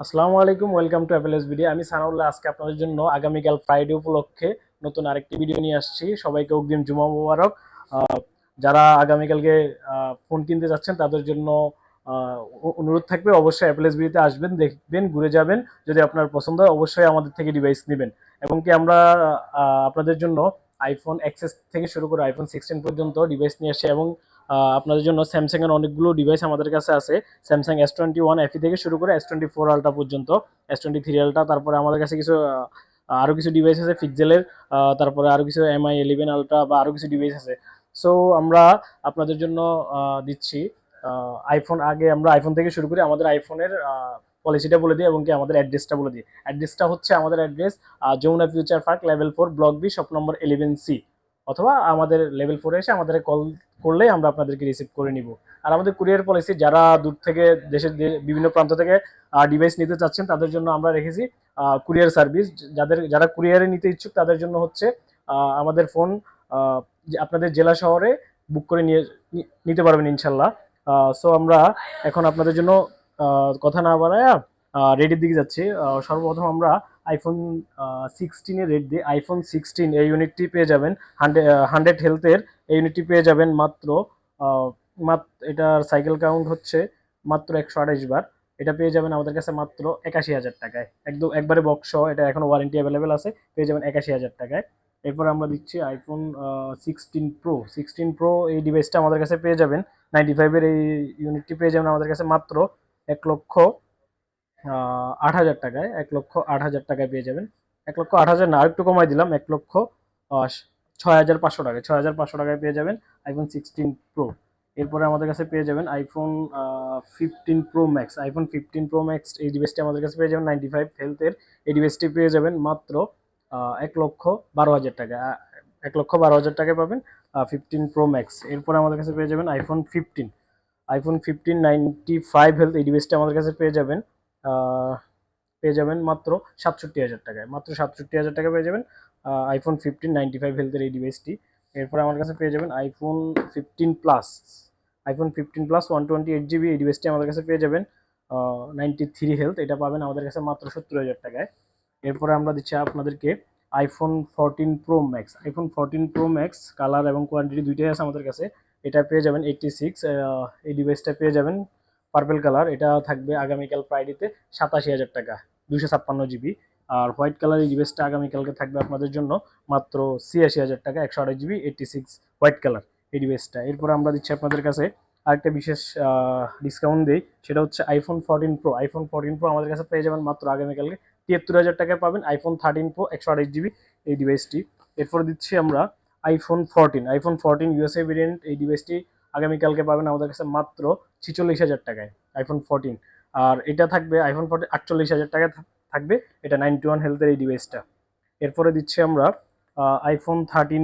আসসালামু আলাইকুম, welcome to Apple video. আমি সানাউল্লাহ। আজকে আপনাদের জন্য আগামীকাল ফ্রাইডে উপলক্ষে নতুন আরেকটি ভিডিও নিয়ে আসছি। সবাইকে অগ্রিম জুমা মুবারক। যারা আগামীকালকে ফোন কিনতে যাচ্ছেন তাদের জন্য অনুরোধ থাকবে, অবশ্যই অ্যাপেল ভিডিওতে আসবেন, দেখবেন, ঘুরে যাবেন। যদি আপনার পছন্দ হয় অবশ্যই আমাদের থেকে ডিভাইস নেবেন। এবং কি আমরা আপনাদের জন্য আইফোন এক্সএস থেকে শুরু করে আইফোন 16 পর্যন্ত ডিভাইস নিয়ে আসছি। এবং আপনাদের জন্য স্যামসাং এর অনেকগুলো ডিভাইস আমাদের কাছে আছে। স্যামসাং S21 FE থেকে শুরু করে S24 আলট্রা পর্যন্ত, S23 আলট্রা। তারপরে আমাদের কাছে কিছু আরো কিছু ডিভাইস আছে পিক্সেলের। তারপরে আরো কিছু MI11 আলট্রা বা আরো কিছু ডিভাইস আছে। সো আমরা আপনাদের জন্য দিচ্ছি আইফোন। আগে আমরা আইফোন থেকে শুরু করি। আমাদের আইফোনের পলিসিটা বলে দিই এবং কি আমাদের অ্যাড্রেসটা বলে দিই। অ্যাড্রেসটা হচ্ছে, আমাদের address Jamuna future park level 4 block B shop number 11C। অথবা আমাদের লেভেল 4 এসে আমাদের কল করলে আমরা আপনাদেরকে রিসিভ করে নিব। আর আমাদের কুরিয়ার পলিসি, যারা দূর থেকে দেশের বিভিন্ন প্রান্ত থেকে ডিভাইস নিতে চাচ্ছেন তাদের জন্য আমরা রেখেছি কুরিয়ার সার্ভিস। যারা কুরিয়ারে নিতে ইচ্ছুক তাদের জন্য হচ্ছে আমাদের ফোন আপনাদের জেলা শহরে বুক করে নিতে পারবেন ইনশাল্লাহ। সো আমরা এখন আপনাদের জন্য কথা না বাড়ায়া রেডির দিকে যাচ্ছি। সর্বপ্রথম আমরা আইফোন 16 রেট দিই। আইফোন 16 এই ইউনিটটি পেয়ে যাবেন 100 হেলথের। এই ইউনিটটি পেয়ে যাবেন মাত্র এটার সাইকেল কাউন্ট হচ্ছে মাত্র 128 বার। এটা পেয়ে যাবেন আমাদের কাছে মাত্র 81,000 টাকায়, একদম একবারে বক্স। এটা এখন ওয়ারেন্টি অ্যাভেলেবেল আছে, পেয়ে যাবেন 81,000 টাকায়। এরপর আমরা দিচ্ছি আইফোন 16 প্রো এই ডিভাইসটা আমাদের কাছে পেয়ে যাবেন 95-এর। এই ইউনিটটি পেয়ে যাবেন আমাদের কাছে মাত্র 1,08,000 টাকায়। 1,08,000 টাকায় পেয়ে যাবেন। 1,08,000 না, আরেকটু কমাই দিলাম, 1,06,500 টাকায়। 6,500 টাকায় পেয়ে যাবেন আইফোন 16 প্রো। এরপরে আমাদের কাছে পেয়ে যাবেন iPhone 15 pro max. IPhone 15 pro max এই ডিভাইসটি আমাদের কাছে পেয়ে যাবেন 95 হেলথের। এই ডিভাইসটি পেয়ে যাবেন মাত্র 1,12,000 টাকা। 1,12,000 টাকায় পাবেন 15 প্রো ম্যাক্স। এরপরে আমাদের কাছে পেয়ে যাবেন আইফোন 15 95 হেলথ। এই ডিভাইসটা আমাদের কাছে পেয়ে যাবেন মাত্র 67,000 টাকায়। মাত্র 67,000 টাকা পেয়ে যাবেন আইফোন 15 95 হেলথের এই ডিভাইসটি। এরপরে আমার কাছে পেয়ে যাবেন আইফোন 15 প্লাস 128 GB। এই ডিভাইসটি আমাদের কাছে পেয়ে যাবেন 93 হেলথ। এটা পাবেন আমাদের কাছে মাত্র 70,000 টাকায়। এরপরে আমরা দিচ্ছি আপনাদেরকে আইফোন 14 প্রো ম্যাক্স। কালার এবং কোয়ান্টিটি দুইটাই আছে আমাদের কাছে। এটা পেয়ে যাবেন 86। এই ডিভাইসটা পেয়ে যাবেন পার্পেল কালার। এটা থাকবে আগামীকাল ফ্রাইডেতে 87,000 টাকা, 256 GB। আর হোয়াইট কালার এই ডিভাইসটা আগামীকালকে থাকবে আপনাদের জন্য মাত্র 86,000 টাকা, 128 GB, 86 হোয়াইট কালার এই ডিভাইসটা। এরপর আমরা দিচ্ছি আপনাদের কাছে আরেকটা বিশেষ ডিসকাউন্ট দিই, সেটা হচ্ছে আইফোন 14 প্রো আমাদের কাছে পেয়ে যাবেন মাত্র আগামীকালকে 73,000 টাকায় পাবেন আইফোন 13 প্রো 128 GB এই ডিভাইসটি। এরপর দিচ্ছি আমরা আইফোন 14 ইউএসএ ভেরিয়েন্ট। এই ডিভাইসটি আগামীকালকে পাবেন আমাদের কাছে মাত্র 46,000 টাকায় আইফোন 14। আর এটা থাকবে আইফোন 14 48,000 টাকায় থাকবে। এটা 91 হেলথের এই ডিভাইসটা। এরপরে দিচ্ছি আমরা আইফোন 13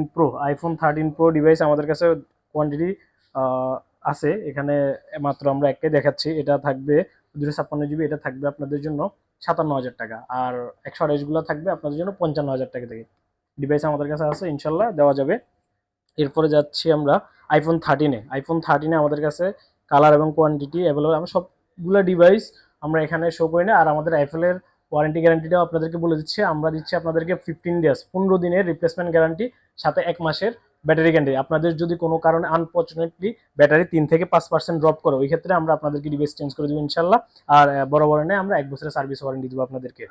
প্রো ডিভাইস আমাদের কাছে কোয়ান্টিটি আছে এখানে, মাত্র আমরা একটাই দেখাচ্ছি। এটা থাকবে 256 GB। এটা থাকবে আপনাদের জন্য 57,000 টাকা। আর 128 গুলো থাকবে আপনাদের জন্য 55,000 টাকা থেকে। ডিভাইস আমাদের কাছে আছে, ইনশাল্লাহ দেওয়া যাবে। এরপরে যাচ্ছি আমরা আইফোন 13 আমাদের কাছে কালার এবং কোয়ান্টিটি অ্যাভেলেবল। আমরা সবগুলো ডিভাইস আমরা এখানে শো করি না। আর আমাদের অ্যাপেলের ওয়ারেন্টি গ্যারান্টিটাও আপনাদেরকে বলে দিচ্ছি। আমরা দিচ্ছি আপনাদেরকে 15 ডেজ, 15 দিনের রিপ্লেসমেন্ট গ্যারান্টি, সাথে 1 মাসের ব্যাটারি গ্যারান্টি। আপনাদের যদি কোনো কারণে আনফর্চুনেটলি ব্যাটারি 3 থেকে 5% ড্রপ করে, ওই ক্ষেত্রে আমরা আপনাদেরকে ডিভাইস চেঞ্জ করে দেবো ইনশাল্লাহ। আর বড় নেই, আমরা 1 বছরের সার্ভিস ওয়ারেন্টি দেবো আপনাদেরকে।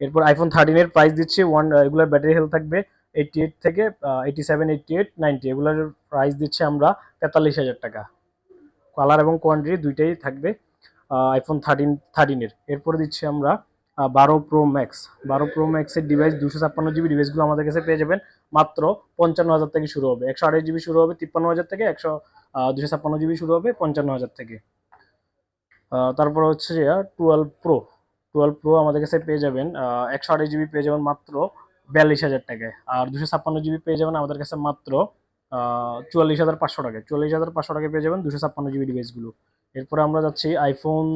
এরপর আইফোন 13-এর প্রাইস দিচ্ছি এগুলোর ব্যাটারি হেলথ থাকবে 88 থেকে 87, 88, 90। এগুলোর প্রাইস দিচ্ছি আমরা 43,000 টাকা। কালার এবং কোয়ান্টিটি দুইটাই থাকবে আইফোন 13-এর। এরপরে দিচ্ছি আমরা 12 প্রো ম্যাক্স। 12 প্রো ম্যাক্সের ডিভাইস 256 GB ডিভাইসগুলো আমাদের কাছে পেয়ে যাবেন মাত্র 55,000 থেকে শুরু হবে। 128 GB শুরু হবে 53,000 থেকে, 256 GB শুরু হবে 55,000 থেকে। তারপর হচ্ছে যে 12 প্রো আমাদের কাছে পেয়ে যাবেন 128 GB পেয়ে যাবেন মাত্র 42,000 টাকায়। আর 256 GB পেয়ে যাবেন আমাদের কাছে মাত্র 44,500 টাকায়। 44,500 টাকায় পেয়ে যাবেন 256 GB ডিভাইসগুলো। এরপরে আমরা যাচ্ছি আইফোন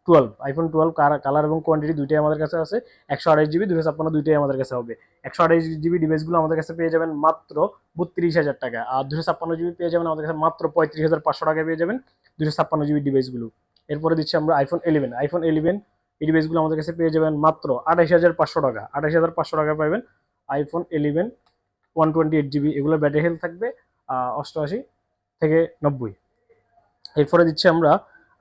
12 কালার এবং কোয়ান্টিটি দুইটাই আমাদের কাছে আছে। 128 GB 256 দুইটাই আমাদের কাছে হবে। 128 GB ডিভাইসগুলো আমাদের কাছে পেয়ে যাবেন মাত্র 32,000 টাকা। আর 256 GB পেয়ে যাবেন আমাদের কাছে মাত্র 35,500 টাকায় পেয়ে যাবেন 256 GB ডিভাইসগুলো। এরপরে দিচ্ছি আমরা আইফোন 11 এই ডিভাইসগুলো আমাদের কাছে পেয়ে যাবেন মাত্র 28,500 টাকা। 28,500 টাকা পাবেন আইফোন 11 128 জিবি, এগুলোর ব্যাটারি হেলথ থাকবে 88 থেকে 90। এরপরে দিচ্ছি আমরা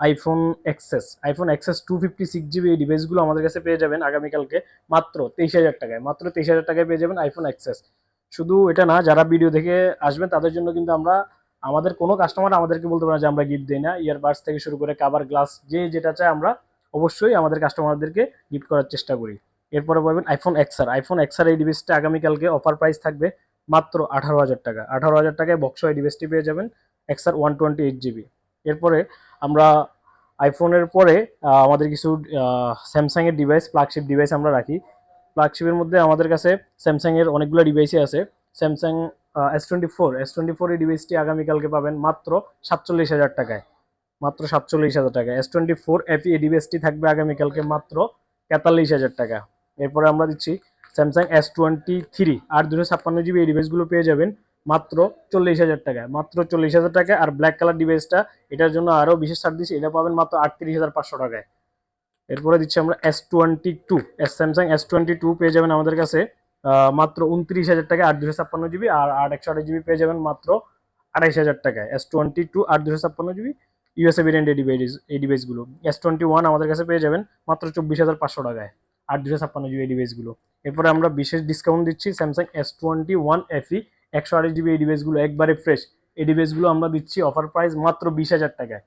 আইফোন এক্সেস 256 জিবি, এই ডিভাইসগুলো আমাদের কাছে পেয়ে যাবেন আগামীকালকে মাত্র 23,000 টাকায়। মাত্র 23,000 টাকায় পেয়ে যাবেন আইফোন এক্সেস। শুধু এটা না, যারা ভিডিও দেখে আসবেন তাদের জন্য কিন্তু আমরা, আমাদের কোনো কাস্টমার আমাদেরকে বলতে পারে যে আমরা গিফট দিই না। ইয়ারবাডস থেকে শুরু করে কাভার, গ্লাস, যে যেটা চায় আমরা অবশ্যই আমাদের কাস্টমারদেরকে গিফট করার চেষ্টা করি। এরপরে পাবেন আইফোন এক্সআর এই ডিভাইসটা আগামীকালকে অফার প্রাইস থাকবে মাত্র 18,000 টাকা। 18,000 টাকায় বক্স এই ডিভাইসটি পেয়ে যাবেন এক্সআর 128 জিবি। এরপরে আমরা আইফোনের পরে আমাদের কিছু স্যামসাং এর ডিভাইস, ফ্ল্যাগশিপ ডিভাইস আমরা রাখি। ফ্ল্যাগশিপের মধ্যে আমাদের কাছে স্যামসাং এর অনেকগুলো ডিভাইসই আছে। স্যামসাং S24 এই ডিভাইসটি আগামীকালকে পাবেন মাত্র 47,000 টাকায়। মাত্র 47,000 টাকা। S24 FE এই ডিভাইসটি থাকবে আগামীকালকে মাত্র 43,000 টাকা। এরপরে আমরা দিচ্ছি স্যামসাং S23 8/256 জিবি, এই ডিভাইসগুলো পেয়ে যাবেন মাত্র 40,000 টাকায়। মাত্র 40,000 টাকায়। আর ব্ল্যাক কালার ডিভাইসটা, এটার জন্য আরও বিশেষ ছাড় দিচ্ছি, এটা পাবেন মাত্র 38,500 টাকায়। এরপরে দিচ্ছি আমরা স্যামসাং S22 পেয়ে যাবেন আমাদের কাছে মাত্র 29,000 টাকায় 8/256 জিবি, আর 128 জিবি পেয়ে যাবেন মাত্র 28,000 টাকায়। S22 8/256 জিবি ইউএসএ ভেরিয়েন্ট এই ডিভাইসগুলো। S21 আমাদের কাছে পেয়ে যাবেন মাত্র 24,500 টাকায় 8/256 জিবি এই ডিভাইসগুলো। এরপরে আমরা বিশেষ ডিসকাউন্ট দিচ্ছি স্যামসাং S21 FE 128 জিবি, এই ডিভাইসগুলো একবারে ফ্রেশ। এই ডিভাইসগুলো আমরা দিচ্ছি অফার প্রাইস মাত্র 20,000 টাকায়।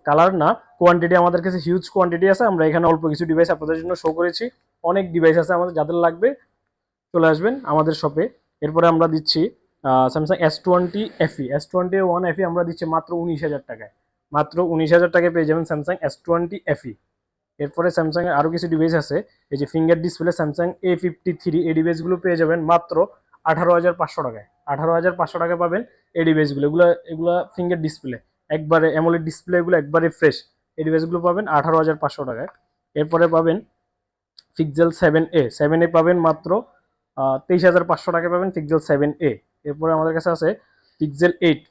কালার না, কোয়ান্টিটি আমাদের কাছে হিউজ কোয়ান্টিটি আছে। আমরা এখানে অল্প কিছু ডিভাইস আপনাদের জন্য শো করেছি, অনেক ডিভাইস আছে আমাদের, যাদের লাগবে চলে আসবেন আমাদের শপে। এরপরে আমরা দিচ্ছি স্যামসাং S21 FE আমরা দিচ্ছি মাত্র 19,000 টাকায়। মাত্র 19,000 টাকায় পেয়ে যাবেন স্যামসাং S20 FE। এরপরে স্যামসাং এর আরও কিছু ডিভাইস আছে, এই যে ফিঙ্গার ডিসপ্লে স্যামসাং A53, এই ডিভাইসগুলো পেয়ে যাবেন মাত্র 18,500 টাকায়। 18,500 টাকা পাবেন এই ডিভাইসগুলো। এগুলা ফিঙ্গার ডিসপ্লে, একবারে অ্যামোলেড ডিসপ্লে, এগুলো একবারে ফ্রেশ। এই ডিভাইসগুলো পাবেন 18,500 টাকায়। এরপরে পাবেন পিক্সেল 7a পাবেন মাত্র 23,500 টাকায় পাবেন পিক্সেল 7a। এরপরে আমাদের কাছে আছে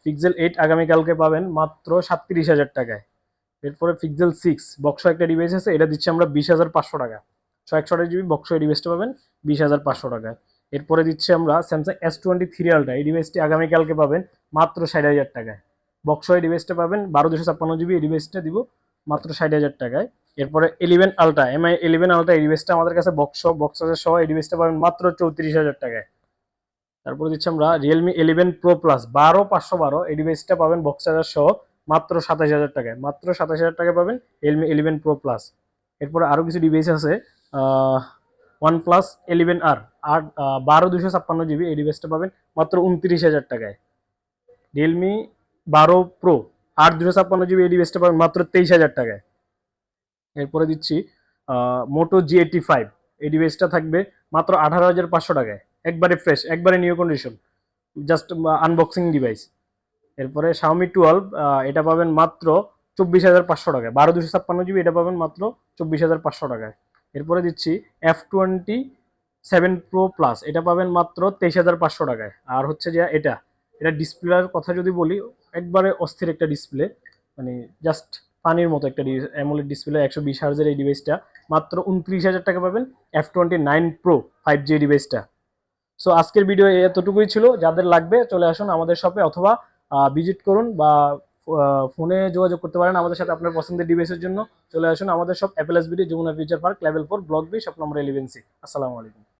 পিক্সেল 8 আগামীকালকে পাবেন মাত্র 37,000 টাকায়। এরপরে পিক্সেল 6 বক্স একটা ডিভাইস আছে, এটা দিচ্ছি আমরা 20,500 টাকা। 128 জিবি বক্স এই ডিভাইসটা পাবেন 20,500 টাকায়। এরপরে দিচ্ছি আমরা স্যামসাং S23 আলট্রা, এই ডিভাইসটি আগামীকালকে পাবেন মাত্র 60,000 টাকায়। বক্স এই ডিভাইসটা পাবেন 12/256 জিবি, এই ডিভাইসটা দিব মাত্র 60,000 টাকায়। এরপরে 11 আলট্রা, MI 11 আলট্রা, এই ডিভাইসটা আমাদের কাছে বক্সার সহ এই ডিভাইসটা পাবেন মাত্র 34,000 টাকায়। তারপরে দিচ্ছি আমরা রিয়েলমি 11 প্রো প্লাস 12/512, এই ডিভাইসটা পাবেন বক্সার সহ মাত্র 27,000 টাকায়। মাত্র 27,000 টাকায় পাবেন রিয়েলমি 11 প্রো প্লাস। এরপরে আরও কিছু ডিভাইস আছে, OnePlus 11R 12/256 জিবি, এই ডিভাইসটা পাবেন মাত্র 29,000 টাকায়। রিয়েলমি 12 প্রো 8/256 জিবি, এই ডিভাইসটা পাবেন মাত্র 23,000 টাকায়। এরপরে দিচ্ছি মোটো G85, এই ডিভাইসটা থাকবে মাত্র 18,500 টাকায়, একবারে ফ্রেশ, একবারে new condition, just unboxing device. এরপরে Xiaomi 12, এটা পাবেন মাত্র 24,500 টাকায়। 12/256 জিবি, এটা পাবেন মাত্র 24,500 টাকায়। এরপরে দিচ্ছি F27 Pro Plus, এটা পাবেন মাত্র 23,500 টাকায়। আর হচ্ছে যে এটা ডিসপ্লের কথা যদি বলি, একবারে অস্থির একটা ডিসপ্লে, মানে জাস্ট পানির মতো একটা অ্যামোলেড ডিসপ্লে, 120 হার্জের এই ডিভাইসটা মাত্র 29,000 টাকা পাবেন F29 Pro 5G ডিভাইসটা। সো আজকের ভিডিও এতটুকুই ছিল। যাদের লাগবে চলে আসুন আমাদের শপে, অথবা ভিজিট করুন, বা ফোনে যোগাযোগ করতে পারেন আমাদের সাথে আপনার পছন্দের ডিভাইসের জন্য। চলে আসুন আমাদের shop, apple SBD, Jamuna future park, level 4, block B, shop number 11C। আসসালামু আলাইকুম।